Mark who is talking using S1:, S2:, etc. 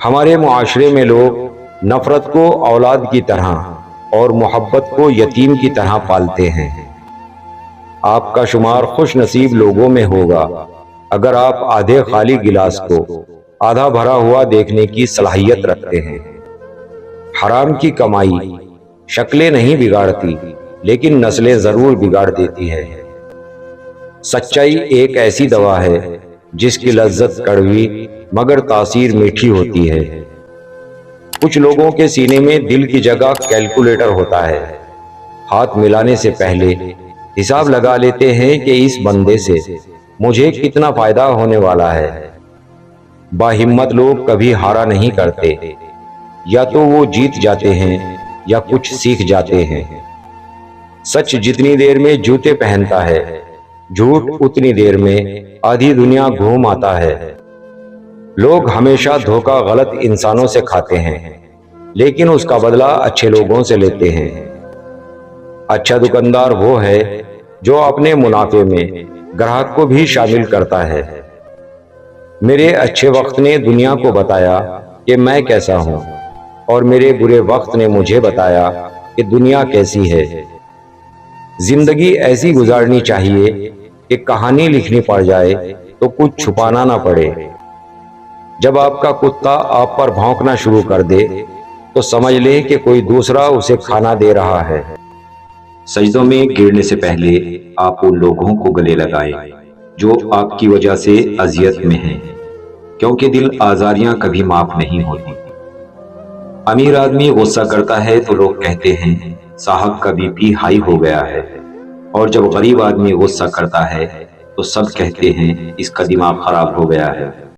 S1: ہمارے معاشرے میں لوگ نفرت کو اولاد کی طرح اور محبت کو یتیم کی طرح پالتے ہیں۔ آپ کا شمار خوش نصیب لوگوں میں ہوگا اگر آپ آدھے خالی گلاس کو آدھا بھرا ہوا دیکھنے کی صلاحیت رکھتے ہیں۔ حرام کی کمائی شکلیں نہیں بگاڑتی لیکن نسلیں ضرور بگاڑ دیتی ہے۔ سچائی ایک ایسی دوا ہے جس کی لذت کڑوی مگر تاثیر میٹھی ہوتی ہے۔ کچھ لوگوں کے سینے میں دل کی جگہ کیلکولیٹر ہوتا ہے، ہاتھ ملانے سے پہلے حساب لگا لیتے ہیں کہ اس بندے سے مجھے کتنا فائدہ ہونے والا ہے۔ باہمت لوگ کبھی ہارا نہیں کرتے، یا تو وہ جیت جاتے ہیں یا کچھ سیکھ جاتے ہیں۔ سچ جتنی دیر میں جوتے پہنتا ہے، جھوٹ اتنی دیر میں آدھی دنیا گھوم آتا ہے۔ لوگ ہمیشہ دھوکہ غلط انسانوں سے کھاتے ہیں لیکن اس کا بدلہ اچھے لوگوں سے لیتے ہیں۔ اچھا دکاندار وہ ہے جو اپنے منافع میں گراہک کو بھی شامل کرتا ہے۔ میرے اچھے وقت نے دنیا کو بتایا کہ میں کیسا ہوں، اور میرے برے وقت نے مجھے بتایا کہ دنیا کیسی ہے۔ زندگی ایسی گزارنی چاہیے کہ کہانی لکھنی پڑ جائے تو کچھ چھپانا نہ پڑے۔ جب آپ کا کتا آپ پر بھونکنا شروع کر دے تو سمجھ لے کہ کوئی دوسرا اسے کھانا دے رہا ہے۔
S2: سجدوں میں گرنے سے پہلے آپ ان لوگوں کو گلے لگائیں جو آپ کی وجہ سے اذیت میں ہیں، کیونکہ دل آزاریاں کبھی معاف نہیں ہوتی۔ امیر آدمی غصہ کرتا ہے تو لوگ کہتے ہیں صاحب کا بی پی ہائی ہو گیا ہے، اور جب غریب آدمی غصہ کرتا ہے تو سب کہتے ہیں اس کا دماغ خراب ہو گیا ہے۔